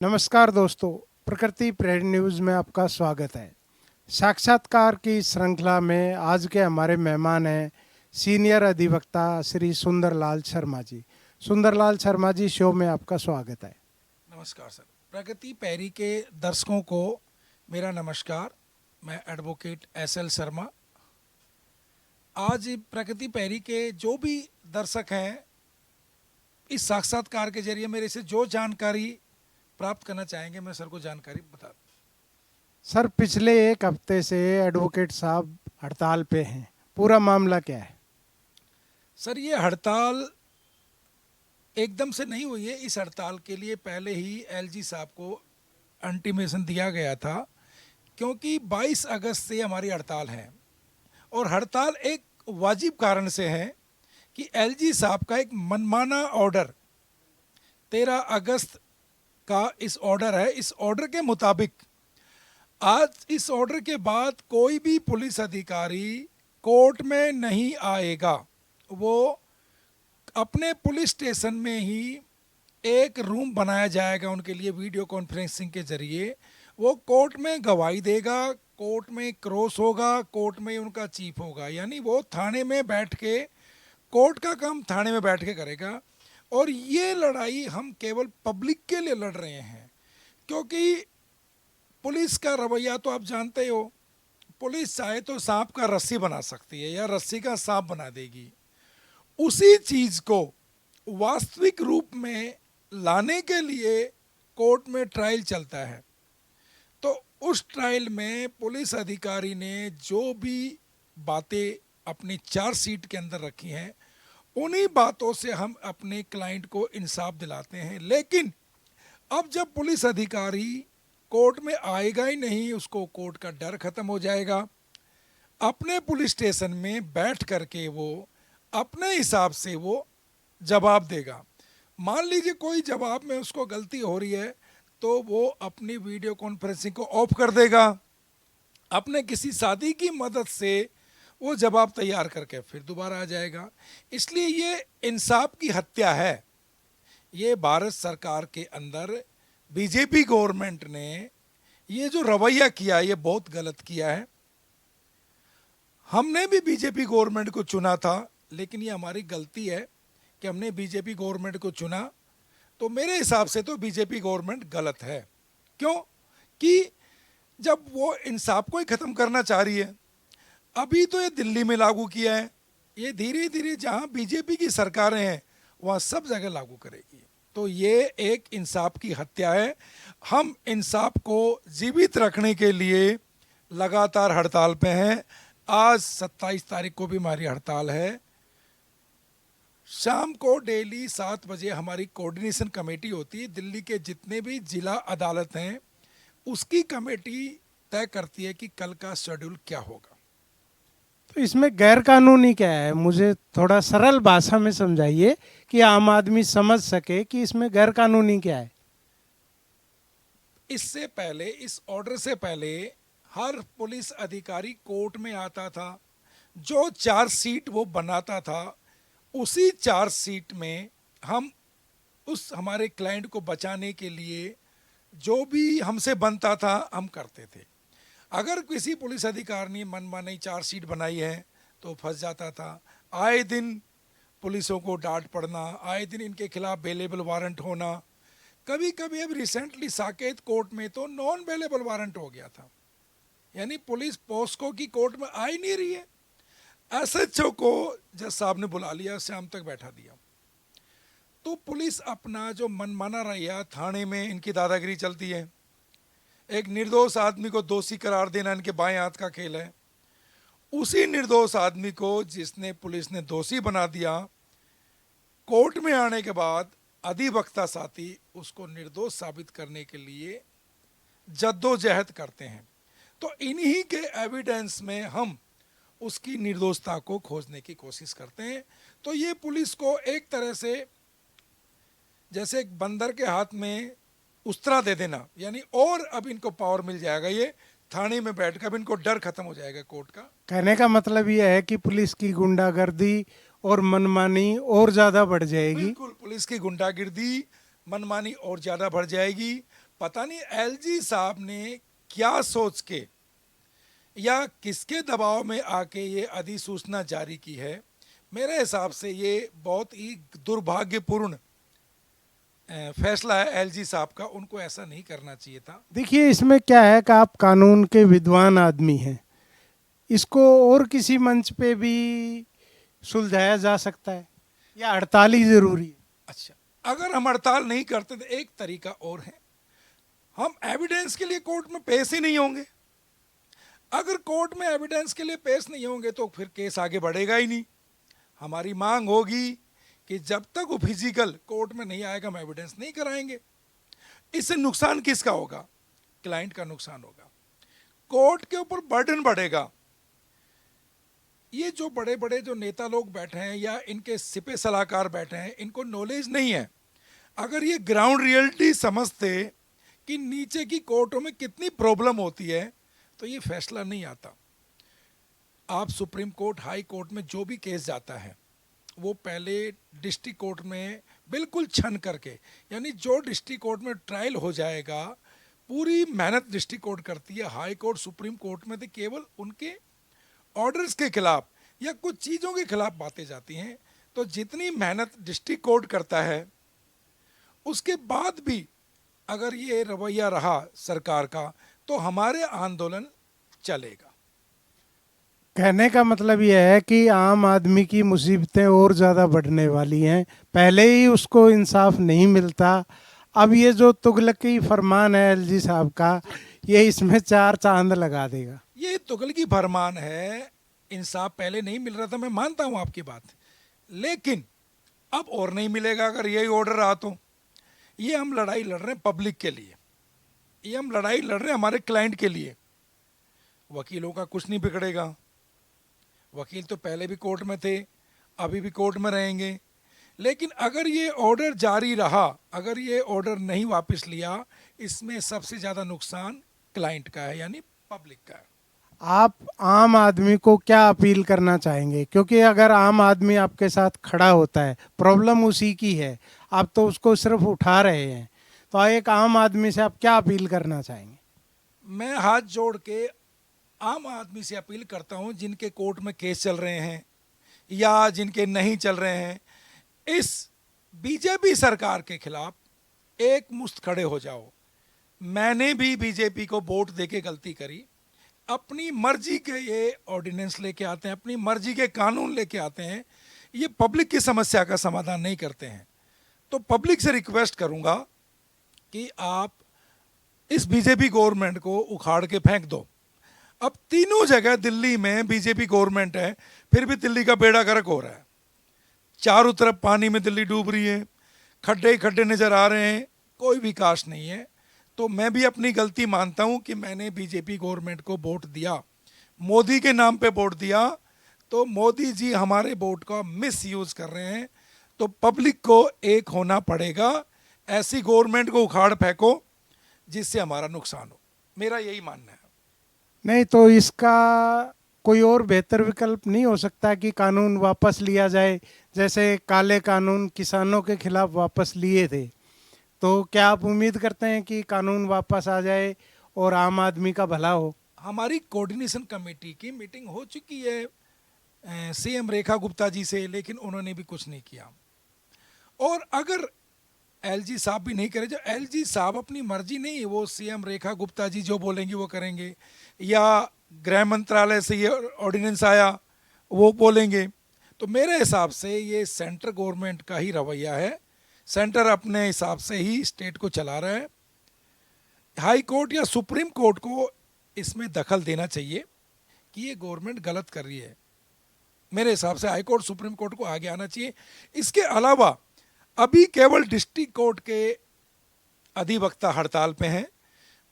नमस्कार दोस्तों, प्रकृति प्रेरणा न्यूज़ में आपका स्वागत है। साक्षात्कार की श्रृंखला में आज के हमारे मेहमान हैं सीनियर अधिवक्ता श्री सुंदरलाल शर्मा जी। सुंदरलाल शर्मा जी, शो में आपका स्वागत है। नमस्कार सर। प्रगति पैरी के दर्शकों को मेरा नमस्कार। मैं एडवोकेट एसएल शर्मा। आज प्रगति पैरी के जो भी दर्शक हैं, इस साक्षात्कार के जरिए मेरे से जो जानकारी प्राप्त करना चाहेंगे, मैं सर को जानकारी बता दूं। सर, पिछले एक हफ्ते से एडवोकेट साहब हड़ताल पे हैं, पूरा मामला क्या है? सर, ये हड़ताल एकदम से नहीं हुई है। इस हड़ताल के लिए पहले ही एलजी साहब को इंटीमेशन दिया गया था, क्योंकि 22 अगस्त से हमारी हड़ताल है और हड़ताल एक वाजिब कारण से है कि एलजी साहब का एक मनमाना ऑर्डर 13 अगस्त का इस ऑर्डर है। इस ऑर्डर के मुताबिक आज इस ऑर्डर के बाद कोई भी पुलिस अधिकारी कोर्ट में नहीं आएगा। वो अपने पुलिस स्टेशन में ही एक रूम बनाया जाएगा उनके लिए, वीडियो कॉन्फ्रेंसिंग के जरिए वो कोर्ट में गवाही देगा, कोर्ट में क्रॉस होगा, कोर्ट में उनका चीफ होगा। यानी वो थाने में बैठ के कोर्ट का काम थाने में बैठ के करेगा। और ये लड़ाई हम केवल पब्लिक के लिए लड़ रहे हैं, क्योंकि पुलिस का रवैया तो आप जानते हो। पुलिस चाहे तो सांप का रस्सी बना सकती है या रस्सी का सांप बना देगी। उसी चीज को वास्तविक रूप में लाने के लिए कोर्ट में ट्रायल चलता है। तो उस ट्रायल में पुलिस अधिकारी ने जो भी बातें अपनी चार्जशीट के अंदर रखी हैं, उन्हीं बातों से हम अपने क्लाइंट को इंसाफ दिलाते हैं। लेकिन अब जब पुलिस अधिकारी कोर्ट में आएगा ही नहीं, उसको कोर्ट का डर खत्म हो जाएगा। अपने पुलिस स्टेशन में बैठ करके वो अपने हिसाब से वो जवाब देगा। मान लीजिए कोई जवाब में उसको गलती हो रही है, तो वो अपनी वीडियो कॉन्फ्रेंसिंग को ऑफ कर देगा, अपने किसी साथी की मदद से वो जवाब तैयार करके फिर दोबारा आ जाएगा। इसलिए ये इंसाफ की हत्या है। ये भारत सरकार के अंदर बीजेपी गवर्नमेंट ने ये जो रवैया किया, ये बहुत गलत किया है। हमने भी बीजेपी गवर्नमेंट को चुना था, लेकिन ये हमारी गलती है कि हमने बीजेपी गवर्नमेंट को चुना। तो मेरे हिसाब से तो बीजेपी गवर्नमेंट गलत है। क्यों? कि जब वो इंसाफ को ही ख़त्म करना चाह रही है। अभी तो ये दिल्ली में लागू किया है, ये धीरे धीरे जहाँ बीजेपी की सरकारें हैं वहाँ सब जगह लागू करेगी। तो ये एक इंसाफ की हत्या है। हम इंसाफ को जीवित रखने के लिए लगातार हड़ताल पे हैं। आज 27 तारीख को भी हमारी हड़ताल है। शाम को डेली 7 बजे हमारी कोऑर्डिनेशन कमेटी होती है। दिल्ली के जितने भी जिला अदालत हैं उसकी कमेटी तय करती है कि कल का शेड्यूल क्या होगा। तो इसमें गैर कानूनी क्या है? मुझे थोड़ा सरल भाषा में समझाइए कि आम आदमी समझ सके कि इसमें गैर कानूनी क्या है। इससे पहले, इस ऑर्डर से पहले हर पुलिस अधिकारी कोर्ट में आता था, जो चार्जशीट वो बनाता था उसी चार्जशीट में हम उस हमारे क्लाइंट को बचाने के लिए जो भी हमसे बनता था हम करते थे। अगर किसी पुलिस अधिकारी ने मनमानी चार्जशीट बनाई है तो फंस जाता था। आए दिन पुलिसों को डांट पड़ना, आए दिन इनके खिलाफ बेलेबल वारंट होना। कभी कभी अब रिसेंटली साकेत कोर्ट में तो नॉन बेलेबल वारंट हो गया था, यानी पुलिस पॉस्को की कोर्ट में आ ही नहीं रही है। एसएचओ को जज साहब ने बुला लिया, शाम तक बैठा दिया। तो पुलिस अपना जो मनमाना रहिया, थाने में इनकी दादागिरी चलती है। एक निर्दोष आदमी को दोषी करार देना इनके बाएं हाथ का खेल है। उसी निर्दोष आदमी को जिसने पुलिस ने दोषी बना दिया, कोर्ट में आने के बाद अधिवक्ता साथी उसको निर्दोष साबित करने के लिए जद्दोजहद करते हैं। तो इन्हीं के एविडेंस में हम उसकी निर्दोषता को खोजने की कोशिश करते हैं। तो ये पुलिस को एक तरह से जैसे एक बंदर के हाथ में उस्तरा दे देना, यानी और अब इनको पावर मिल जाएगा। ये थाने में बैठकर अब इनको डर खत्म हो जाएगा कोर्ट का। कहने का मतलब यह है कि पुलिस की गुंडागर्दी और मनमानी और ज़्यादा बढ़ जाएगी। बिल्कुल, पुलिस की गुंडागिर्दी मनमानी और ज़्यादा बढ़ जाएगी। पता नहीं एलजी साहब ने क्या सोच के या किसके दबाव में आके ये अधिसूचना जारी की है। मेरे हिसाब से ये बहुत ही दुर्भाग्यपूर्ण फैसला है एलजी साहब का, उनको ऐसा नहीं करना चाहिए था। देखिए, इसमें क्या है कि आप कानून के विद्वान आदमी हैं, इसको और किसी मंच पे भी सुलझाया जा सकता है या हड़ताल ही जरूरी है? अच्छा, अगर हम हड़ताल नहीं करते तो एक तरीका और है, हम एविडेंस के लिए कोर्ट में पेश ही नहीं होंगे। अगर कोर्ट में एविडेंस के लिए पेश नहीं होंगे तो फिर केस आगे बढ़ेगा ही नहीं। हमारी मांग होगी कि जब तक वो फिजिकल कोर्ट में नहीं आएगा हम एविडेंस नहीं कराएंगे। इससे नुकसान किसका होगा? क्लाइंट का नुकसान होगा, कोर्ट के ऊपर बर्डन बढ़ेगा। ये जो बड़े बड़े जो नेता लोग बैठे हैं या इनके सिपे सलाहकार बैठे हैं, इनको नॉलेज नहीं है। अगर ये ग्राउंड रियलिटी समझते कि नीचे की कोर्टों में कितनी प्रॉब्लम होती है तो ये फैसला नहीं आता। आप सुप्रीम कोर्ट, हाई कोर्ट में जो भी केस जाता है वो पहले डिस्ट्रिक्ट कोर्ट में बिल्कुल छन करके, यानी जो डिस्ट्रिक्ट कोर्ट में ट्रायल हो जाएगा पूरी मेहनत डिस्ट्रिक्ट कोर्ट करती है। हाई कोर्ट, सुप्रीम कोर्ट में तो केवल उनके ऑर्डर्स के खिलाफ या कुछ चीज़ों के खिलाफ बातें जाती हैं। तो जितनी मेहनत डिस्ट्रिक्ट कोर्ट करता है उसके बाद भी अगर ये रवैया रहा सरकार का तो हमारे आंदोलन चलेगा। कहने का मतलब यह है कि आम आदमी की मुसीबतें और ज़्यादा बढ़ने वाली हैं। पहले ही उसको इंसाफ नहीं मिलता, अब ये जो तुगलकी फरमान है एलजी साहब का, ये इसमें चार चांद लगा देगा। ये तुगलकी फरमान है, इंसाफ पहले नहीं मिल रहा था, मैं मानता हूं आपकी बात, लेकिन अब और नहीं मिलेगा अगर यही ऑर्डर रहा तो। ये हम लड़ाई लड़ रहे हैं पब्लिक के लिए, ये हम लड़ाई लड़ रहे हैं हमारे क्लाइंट के लिए। वकीलों का कुछ नहीं बिगड़ेगा, वकील तो पहले भी कोर्ट में थे, अभी भी कोर्ट में रहेंगे। लेकिन अगर ये ऑर्डर जारी रहा, अगर ये ऑर्डर नहीं वापस लिया, इसमें सबसे ज़्यादा नुकसान क्लाइंट का है, यानी पब्लिक का है। आप आम आदमी को क्या अपील करना चाहेंगे? क्योंकि अगर आम आदमी आपके साथ खड़ा होता है, प्रॉब्लम उसी की है, आप तो उसको सिर्फ उठा रहे हैं, तो एक आम आदमी से आप क्या अपील करना चाहेंगे? मैं हाथ जोड़ के आम आदमी से अपील करता हूं, जिनके कोर्ट में केस चल रहे हैं या जिनके नहीं चल रहे हैं, इस बीजेपी सरकार के खिलाफ एक मुश्त खड़े हो जाओ। मैंने भी बीजेपी को वोट देके गलती करी, अपनी मर्जी के ये ऑर्डिनेंस लेके आते हैं, अपनी मर्जी के कानून लेके आते हैं, ये पब्लिक की समस्या का समाधान नहीं करते हैं। तो पब्लिक से रिक्वेस्ट करूंगा कि आप इस बीजेपी गवर्नमेंट को उखाड़ के फेंक दो। अब तीनों जगह दिल्ली में बीजेपी गवर्नमेंट है, फिर भी दिल्ली का बेड़ा गर्क हो रहा है। चारों तरफ पानी में दिल्ली डूब रही है, खड्डे ही खड्डे नजर आ रहे हैं, कोई विकास नहीं है। तो मैं भी अपनी गलती मानता हूं कि मैंने बीजेपी गवर्नमेंट को वोट दिया, मोदी के नाम पे वोट दिया, तो मोदी जी हमारे वोट का मिस यूज कर रहे हैं। तो पब्लिक को एक होना पड़ेगा, ऐसी गवर्नमेंट को उखाड़ फेंको जिससे हमारा नुकसान हो, मेरा यही मानना है। नहीं तो इसका कोई और बेहतर विकल्प नहीं हो सकता कि कानून वापस लिया जाए? जैसे काले कानून किसानों के खिलाफ वापस लिए थे, तो क्या आप उम्मीद करते हैं कि कानून वापस आ जाए और आम आदमी का भला हो? हमारी कोऑर्डिनेशन कमेटी की मीटिंग हो चुकी है सीएम रेखा गुप्ता जी से, लेकिन उन्होंने भी कुछ नहीं किया। और अगर एलजी साहब भी नहीं करे, जो एलजी साहब अपनी मर्जी नहीं, वो सीएम रेखा गुप्ता जी जो बोलेंगे वो करेंगे, या गृह मंत्रालय से ये ऑर्डिनेंस आया वो बोलेंगे, तो मेरे हिसाब से ये सेंट्रल गवर्नमेंट का ही रवैया है। सेंटर अपने हिसाब से ही स्टेट को चला रहा है। हाई कोर्ट या सुप्रीम कोर्ट को इसमें दखल देना चाहिए कि ये गवर्नमेंट गलत कर रही है। मेरे हिसाब से हाई कोर्ट, सुप्रीम कोर्ट को आगे आना चाहिए। इसके अलावा अभी केवल डिस्ट्रिक्ट कोर्ट के अधिवक्ता हड़ताल पे हैं।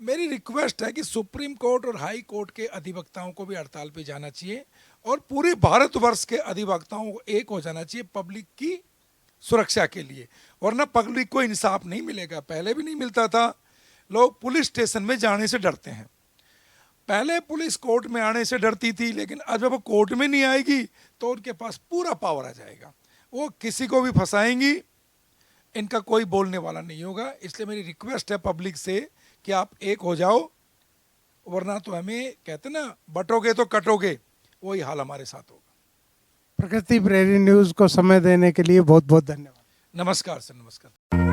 मेरी रिक्वेस्ट है कि सुप्रीम कोर्ट और हाई कोर्ट के अधिवक्ताओं को भी हड़ताल पे जाना चाहिए और पूरे भारतवर्ष के अधिवक्ताओं को एक हो जाना चाहिए पब्लिक की सुरक्षा के लिए, वरना पब्लिक को इंसाफ नहीं मिलेगा। पहले भी नहीं मिलता था, लोग पुलिस स्टेशन में जाने से डरते हैं। पहले पुलिस कोर्ट में आने से डरती थी, लेकिन आज जब वो कोर्ट में नहीं आएगी तो उनके पास पूरा पावर आ जाएगा, वो किसी को भी फंसाएंगी, इनका कोई बोलने वाला नहीं होगा। इसलिए मेरी रिक्वेस्ट है पब्लिक से कि आप एक हो जाओ, वरना तो हमें कहते ना बटोगे तो कटोगे, वही हाल हमारे साथ होगा। प्रकृति प्रेरित न्यूज को समय देने के लिए बहुत बहुत धन्यवाद। नमस्कार सर, नमस्कार।